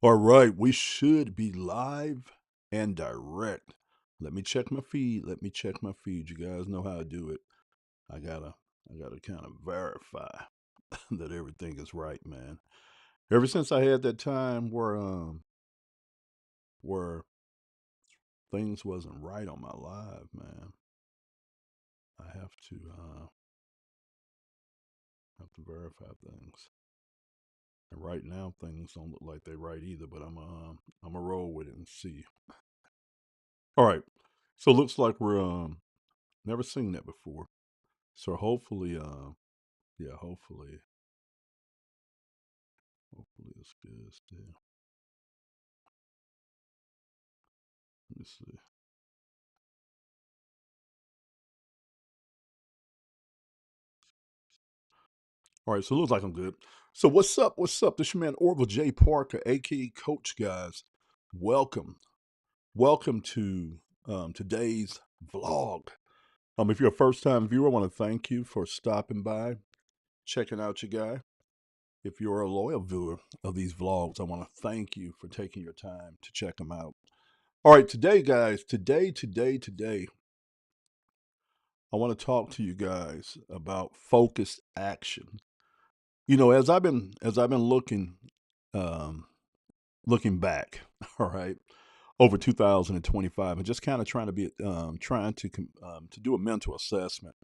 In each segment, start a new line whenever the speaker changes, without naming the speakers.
All right, we should be live and direct. Let me check my feed. Let me check my feed. You guys know how to do it. I gotta, I gotta kind of verify that everything is right, man. Ever since I had that time where things wasn't right on my live, man, I have to verify things. And right now, things don't look like they're right either. But I'm a roll with it and see. All right, so it looks like we're never seen that before. So hopefully, yeah, hopefully it's good still. Let me see. All right, so it looks like I'm good. So what's up? What's up? This your man Orville J. Parker, aka Coach Guys. Welcome, welcome to today's vlog. If you're a first time viewer, I want to thank you for stopping by, checking out your guy. If you're a loyal viewer of these vlogs, I want to thank you for taking your time to check them out. All right, today, guys, today, I want to talk to you guys about focused action. You know, as I've been um, looking back, all right, over 2025, and just kind of trying to be to do a mental assessment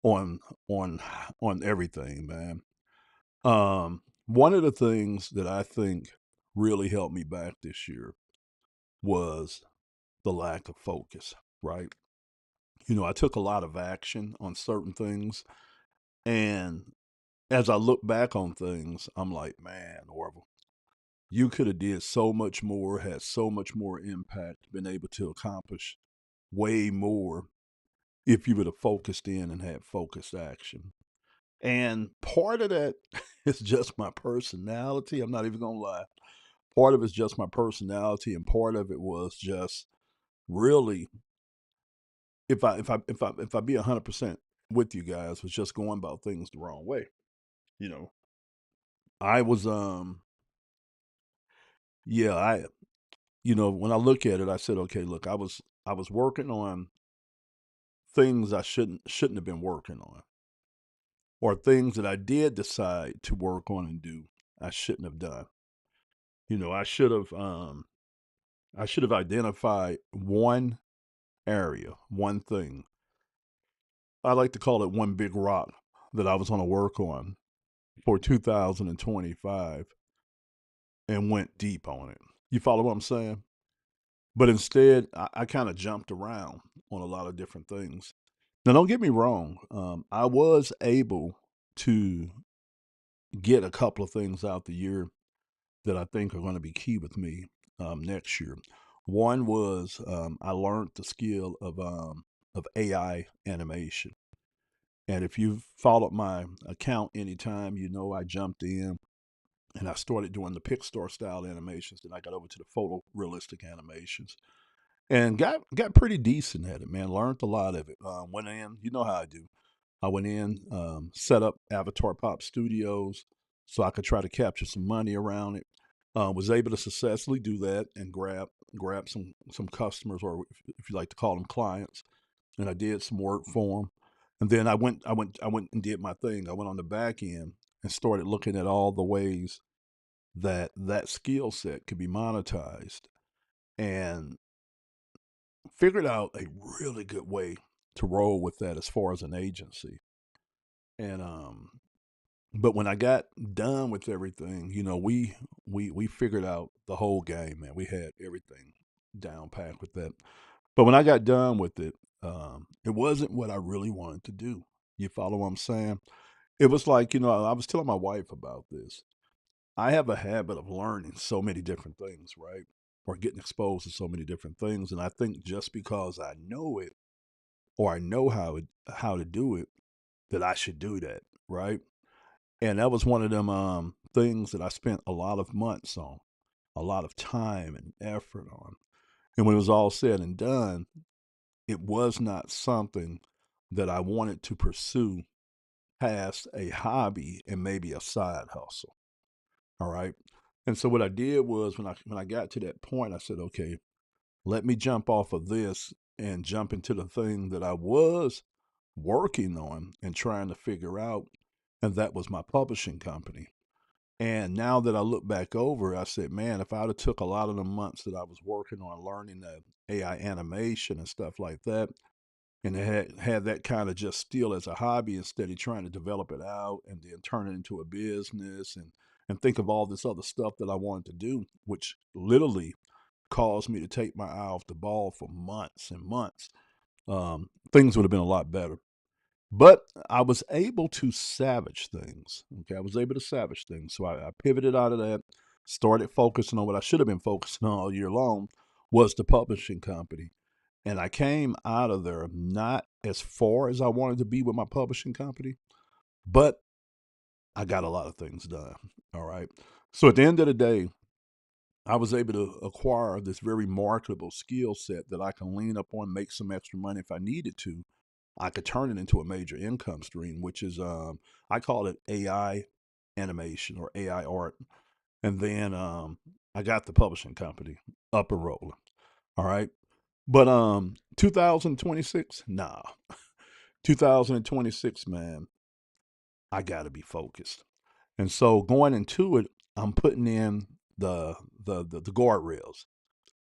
on on on everything, man. One of the things that I think really helped me back this year was the lack of focus, right? You know, I took a lot of action on certain things, and as I look back on things, I'm like, man, Orville, you could have did so much more, had so much more impact, been able to accomplish way more if you would have focused in and had focused action. And part of that is just my personality. I'm not even gonna lie. Part of it's just my personality, and part of it was just really, if I be 100% with you guys, was just going about things the wrong way. You know, I was yeah, when I look at it, I said, okay, look, I was working on things I shouldn't have been working on, or things that I did decide to work on and do I shouldn't have done. You know, I should have identified one area, one thing. I like to call it one big rock that I was going to work on for 2025 and went deep on it. You follow what I'm saying? But instead, I kind of jumped around on a lot of different things. Now, don't get me wrong. I was able to get a couple of things out the year that I think are going to be key with me next year. One was I learned the skill of AI animation. And if you've followed my account anytime, you know I jumped in and I started doing the Pixar style animations. Then I got over to the photorealistic animations and got pretty decent at it, man. Learned a lot of it. Went in, you know how I do. I went in, set up Avatar Pop Studios so I could try to capture some money around it. Was able to successfully do that and grab some customers, or if you like to call them clients, and I did some work for them. And then I went and did my thing. I went on the back end and started looking at all the ways that skill set could be monetized, and figured out a really good way to roll with that as far as an agency. And but when I got done with everything, you know, we figured out the whole game, man. We had everything down packed with that. But when I got done with it, it wasn't what I really wanted to do. You follow what I'm saying? It was like, you know, I was telling my wife about this. I have a habit of learning so many different things, right? Or getting exposed to so many different things. And I think just because I know it, or I know how to do it, that I should do that, right? And that was one of them things that I spent a lot of months on, a lot of time and effort on. And when it was all said and done, it was not something that I wanted to pursue past a hobby and maybe a side hustle. All right. And so what I did was when I got to that point, I said, okay, let me jump off of this and jump into the thing that I was working on and trying to figure out, and that was my publishing company. And now that I look back over, I said, man, if I'd have took a lot of the months that I was working on learning the AI animation and stuff like that, and had that kind of just still as a hobby instead of trying to develop it out and then turn it into a business and think of all this other stuff that I wanted to do, which literally caused me to take my eye off the ball for months and months. Things would have been a lot better. But I was able to salvage things. Okay, I was able to salvage things. So I pivoted out of that, started focusing on what I should have been focusing on all year long was the publishing company. And I came out of there not as far as I wanted to be with my publishing company, but I got a lot of things done. All right. So at the end of the day, I was able to acquire this very marketable skill set that I can lean up on, make some extra money if I needed to. I could turn it into a major income stream, which is I call it AI animation or AI art. And then I got the publishing company up and rolling. All right. But 2026, nah. 2026, man, I gotta be focused. And so going into it, I'm putting in the guardrails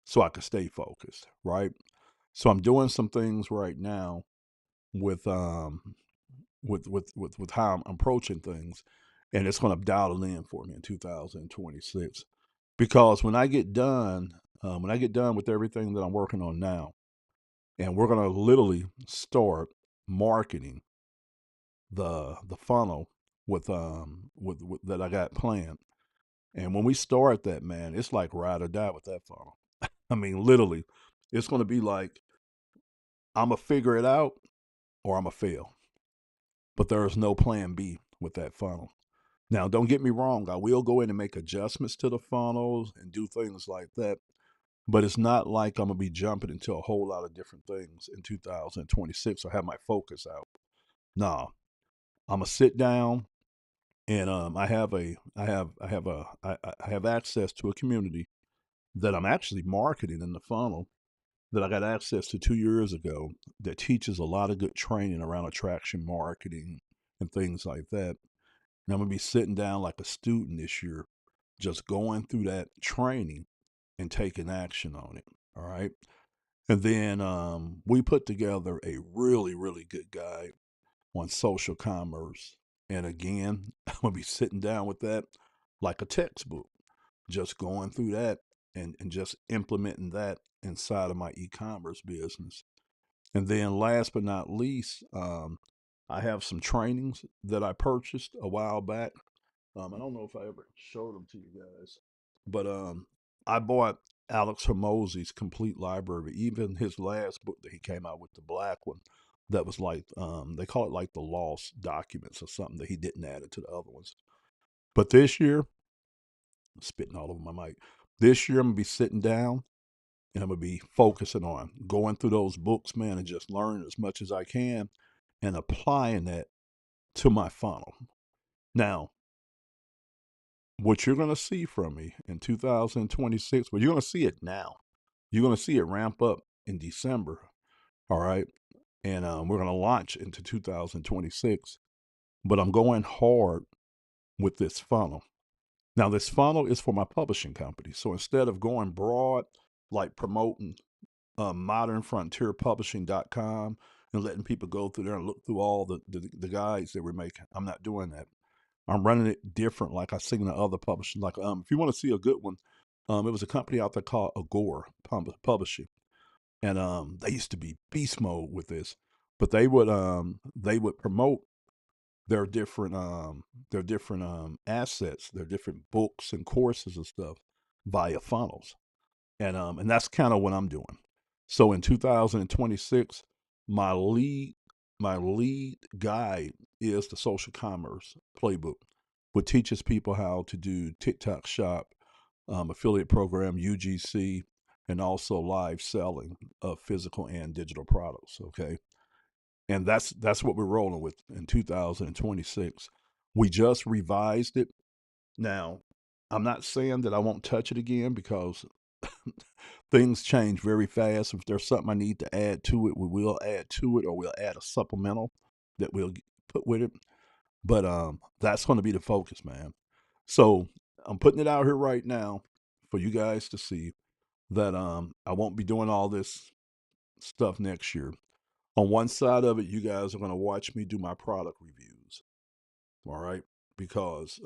so I can stay focused, right? So I'm doing some things right now with with how I'm approaching things, and it's going to dial it in for me in 2026. Because when I get done with everything that I'm working on now, and we're going to literally start marketing the funnel with that I got planned. And when we start that, man, it's like ride or die with that funnel. I mean, literally, it's going to be like I'm gonna figure it out or I'm gonna fail. But there is no plan B with that funnel. Now, don't get me wrong. I will go in and make adjustments to the funnels and do things like that. But it's not like I'm gonna be jumping into a whole lot of different things in 2026 or have my focus out. Nah, I'm gonna sit down and I have access to a community that I'm actually marketing in the funnel that I got access to 2 years ago that teaches a lot of good training around attraction marketing and things like that. And I'm gonna be sitting down like a student this year, just going through that training and taking action on it. All right. And then we put together a really, really good guide on social commerce. And again, I'm gonna be sitting down with that like a textbook, just going through that and just implementing that inside of my e-commerce business. And then last but not least, I have some trainings that I purchased a while back. I don't know if I ever showed them to you guys, but I bought Alex Hormozy's complete library, even his last book that he came out with, the black one, that was like they call it like the lost documents or something that he didn't add it to the other ones. But this year, spitting all over my mic. This year I'm gonna be sitting down and I'm gonna be focusing on going through those books, man, and just learning as much as I can and applying that to my funnel. Now, what you're gonna see from me in 2026, well, you're gonna see it now. You're gonna see it ramp up in December. All right. And we're gonna launch into 2026. But I'm going hard with this funnel. Now, this funnel is for my publishing company. So instead of going broad, like promoting modernfrontierpublishing.com and letting people go through there and look through all the guides that we're making, I'm not doing that. I'm running it different, like I seen the other publishing. Like, if you want to see a good one, it was a company out there called Agora Publishing, and they used to be beast mode with this, but they would promote their different assets, their different books and courses and stuff via funnels, and that's kind of what I'm doing. So in 2026, my lead my lead guide is the social commerce playbook, which teaches people how to do TikTok Shop, affiliate program, UGC, and also live selling of physical and digital products. Okay, and that's what we're rolling with in 2026. We just revised it. Now, I'm not saying that I won't touch it again because things change very fast. If there's something I need to add to it, we will add to it, or we'll add a supplemental that we'll put with it. But that's going to be the focus, man. So I'm putting it out here right now for you guys to see that I won't be doing all this stuff next year. On one side of it, you guys are going to watch me do my product reviews. All right, because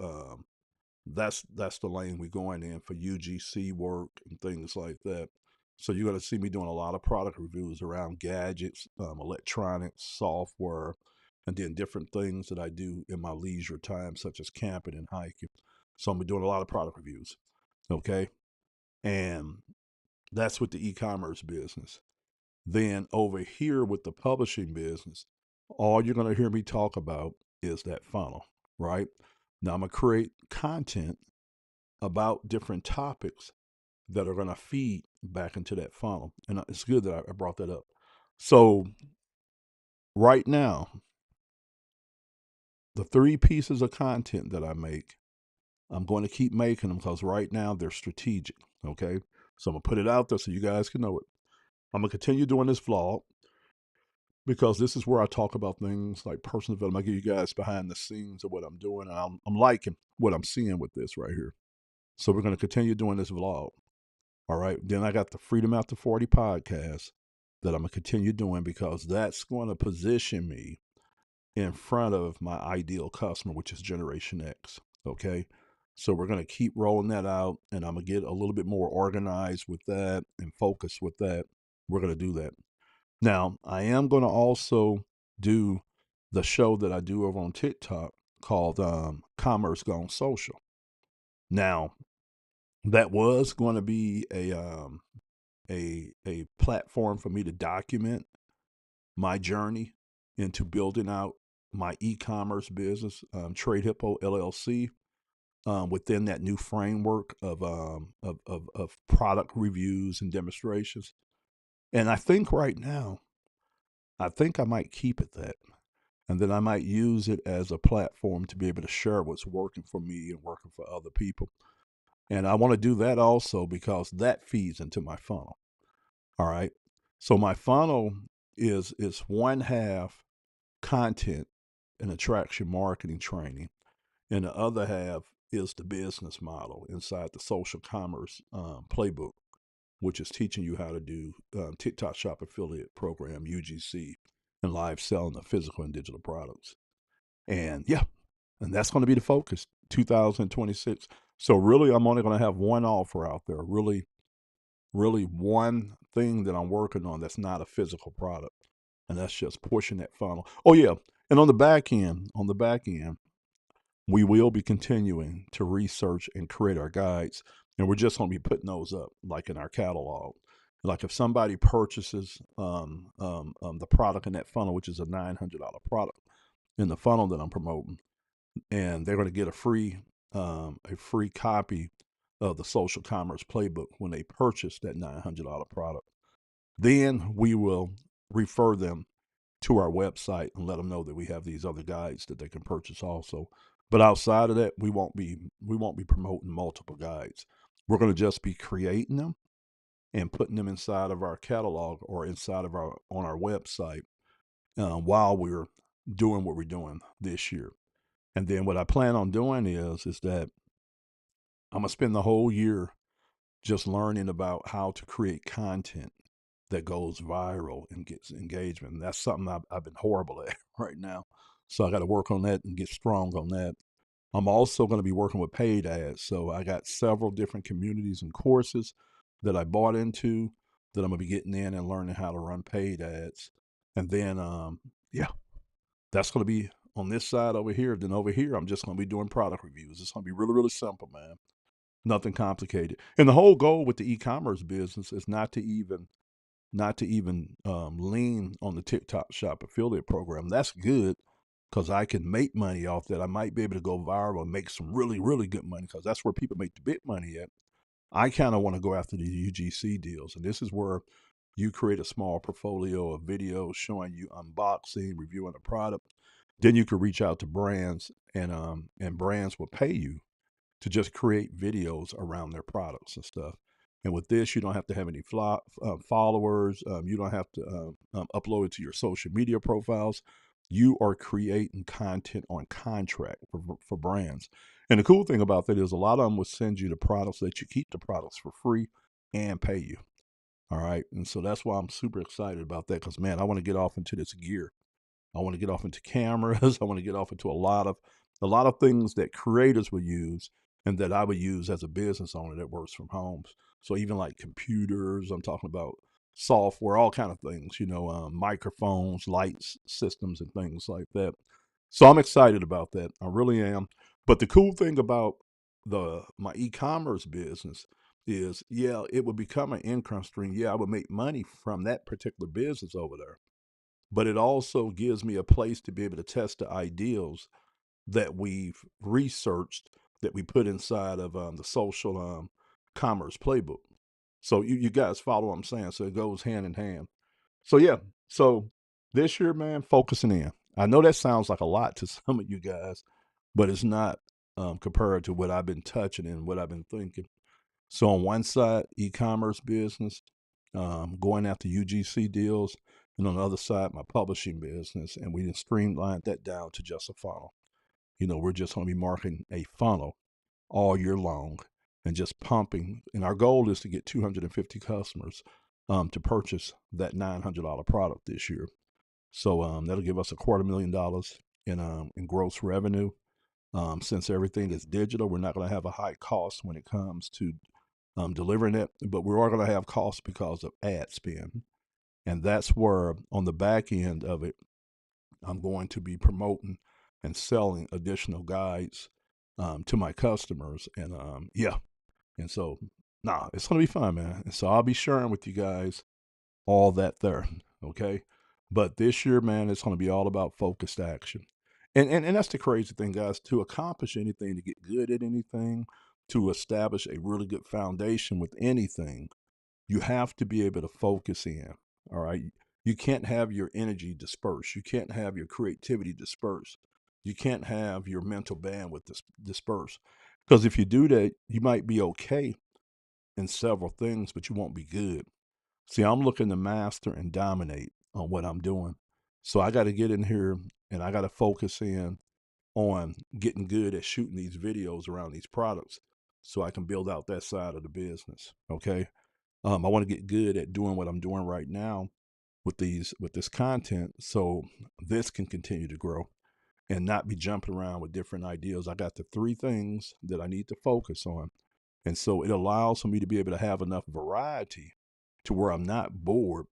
that's the lane we're going in for UGC work and things like that. So you're going to see me doing a lot of product reviews around gadgets, electronics, software, and then different things that I do in my leisure time, such as camping and hiking. So I'm gonna be doing a lot of product reviews. Okay. And that's with the e-commerce business. Then over here with the publishing business, all you're going to hear me talk about is that funnel, right? Now I'm going to create content about different topics that are going to feed back into that funnel. And it's good that I brought that up. So right now, the 3 pieces of content that I make, I'm going to keep making them because right now they're strategic. Okay. So I'm going to put it out there so you guys can know it. I'm going to continue doing this vlog because this is where I talk about things like personal development. I give you guys behind the scenes of what I'm doing. And I'm liking what I'm seeing with this right here. So we're going to continue doing this vlog. All right. Then I got the Freedom After 40 podcast that I'm going to continue doing because that's going to position me in front of my ideal customer, which is Generation X. Okay. So we're going to keep rolling that out, and I'm going to get a little bit more organized with that and focused with that. We're going to do that. Now, I am going to also do the show that I do over on TikTok called Commerce Gone Social. Now, that was going to be a platform for me to document my journey into building out my e-commerce business, Trade Hippo LLC, within that new framework of product reviews and demonstrations. And I think right now, I think I might keep it that. And then I might use it as a platform to be able to share what's working for me and working for other people. And I want to do that also because that feeds into my funnel. All right. So my funnel is one half content and attraction marketing training, and the other half is the business model inside the social commerce playbook, which is teaching you how to do TikTok Shop Affiliate Program, UGC, and live selling of physical and digital products. And yeah, and that's going to be the focus 2026. So really, I'm only going to have one offer out there, really one thing that I'm working on that's not a physical product. And that's just pushing that funnel. Oh yeah. And on the back end, we will be continuing to research and create our guides. And we're just going to be putting those up like in our catalog. Like if somebody purchases the product in that funnel, which is a $900 product in the funnel that I'm promoting, and they're going to get a free copy of the social commerce playbook when they purchase that $900 product. Then we will refer them to our website and let them know that we have these other guides that they can purchase also. But outside of that, we won't be promoting multiple guides. We're going to just be creating them and putting them inside of our catalog or inside of our website while we're doing what we're doing this year. And then what I plan on doing is that I'm gonna spend the whole year just learning about how to create content that goes viral and gets engagement. And that's something I've been horrible at right now. So I got to work on that and get strong on that. I'm also going to be working with paid ads. So I got several different communities and courses that I bought into that I'm going to be getting in and learning how to run paid ads. And then, yeah, that's going to be on this side over here. Then over here, I'm just going to be doing product reviews. It's going to be really, really simple, man. Nothing complicated. And the whole goal with the e-commerce business is not to even lean on the TikTok Shop affiliate program. That's good because I can make money off that. I might be able to go viral and make some really, really good money because that's where people make the big money at. I kind of want to go after the UGC deals. And this is where you create a small portfolio of videos showing you unboxing, reviewing a product. Then you can reach out to brands and brands will pay you to just create videos around their products and stuff. And with this, you don't have to have any followers. You don't have to upload it to your social media profiles. You are creating content on contract for brands. And the cool thing about that is a lot of them will send you the products, let you keep the products for free and pay you. All right. And so that's why I'm super excited about that because, man, I want to get off into this gear. I want to get off into cameras. I want to get off into a lot of things that creators will use and that I would use as a business owner that works from home. So even like computers, I'm talking about software, all kind of things, microphones, lights, systems, and things like that. So I'm excited about that. I really am. But the cool thing about my e-commerce business is, yeah, it would become an income stream. Yeah, I would make money from that particular business over there, but it also gives me a place to be able to test the ideals that we've researched that we put inside of the social commerce playbook. So you guys follow what I'm saying? So it goes hand in hand. So yeah, so this year, man, focusing in. I know that sounds like a lot to some of you guys, but it's not compared to what I've been touching and what I've been thinking. So on one side, e-commerce business, going after UGC deals, and on the other side, my publishing business, and we streamlined that down to just a funnel. We're just going to be marketing a funnel all year long and just pumping. And our goal is to get 250 customers to purchase that $900 product this year. So that'll give us $250,000 in gross revenue. Since everything is digital, we're not going to have a high cost when it comes to delivering it, but we are going to have costs because of ad spend. And that's where, on the back end of it, I'm going to be promoting and selling additional guides to my customers. And yeah, and so, it's going to be fun, man. And so I'll be sharing with you guys all that there. Okay. But this year, man, it's going to be all about focused action. And that's the crazy thing, guys. To accomplish anything, to get good at anything, to establish a really good foundation with anything, you have to be able to focus in. All right. You can't have your energy dispersed. You can't have your creativity dispersed. You can't have your mental bandwidth dispersed. Because if you do that, you might be okay in several things, but you won't be good. See, I'm looking to master and dominate on what I'm doing. So I got to get in here and I got to focus in on getting good at shooting these videos around these products so I can build out that side of the business. Okay. I want to get good at doing what I'm doing right now with this content so this can continue to grow and not be jumping around with different ideas. I got the three things that I need to focus on. And so it allows for me to be able to have enough variety to where I'm not bored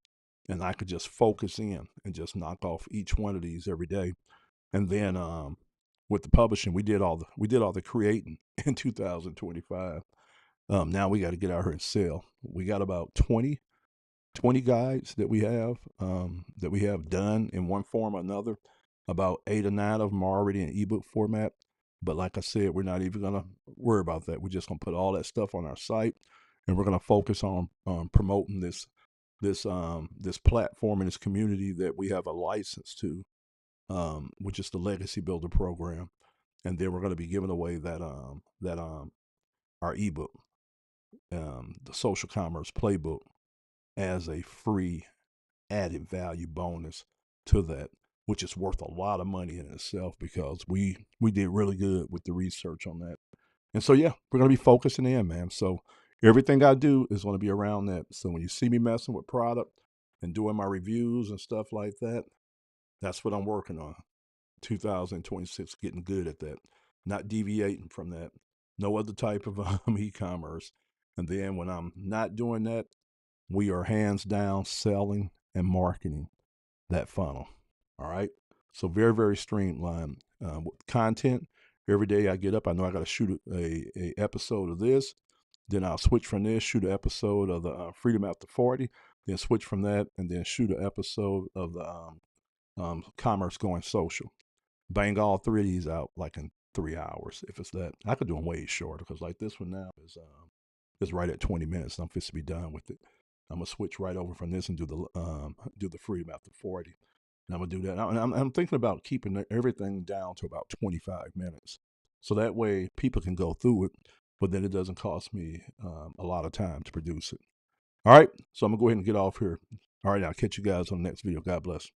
and I could just focus in and just knock off each one of these every day. And then with the publishing, we did all the creating in 2025. Now we got to get out here and sell. We got about 20 guides that we have done in one form or another. About 8 or 9 of them are already in ebook format. But like I said, we're not even gonna worry about that. We're just gonna put all that stuff on our site, and we're gonna focus on promoting this platform and this community that we have a license to, which is the Legacy Builder program. And then we're going to be giving away that our ebook, the Social Commerce Playbook, as a free added value bonus to that, which is worth a lot of money in itself because we did really good with the research on that. And so yeah, we're gonna be focusing in, man. So everything I do is gonna be around that. So when you see me messing with product and doing my reviews and stuff like that, that's what I'm working on. 2026, getting good at that, not deviating from that. No other type of e-commerce. And then when I'm not doing that, we are hands down selling and marketing that funnel. All right. So very, very streamlined with content. Every day I get up, I know I got to shoot a episode of this. Then I'll switch from this, shoot an episode of the Freedom After 40, then switch from that, and then shoot an episode of the Commerce Going Social. Bang all three of these out like in 3 hours. If it's that, I could do them way shorter because like this one now is right at 20 minutes. And I'm supposed to be done with it. I'm gonna switch right over from this and do the Freedom After 40. And I'm gonna do that. And I'm thinking about keeping everything down to about 25 minutes. So that way people can go through it, but then it doesn't cost me a lot of time to produce it. All right. So I'm going to go ahead and get off here. All right. I'll catch you guys on the next video. God bless.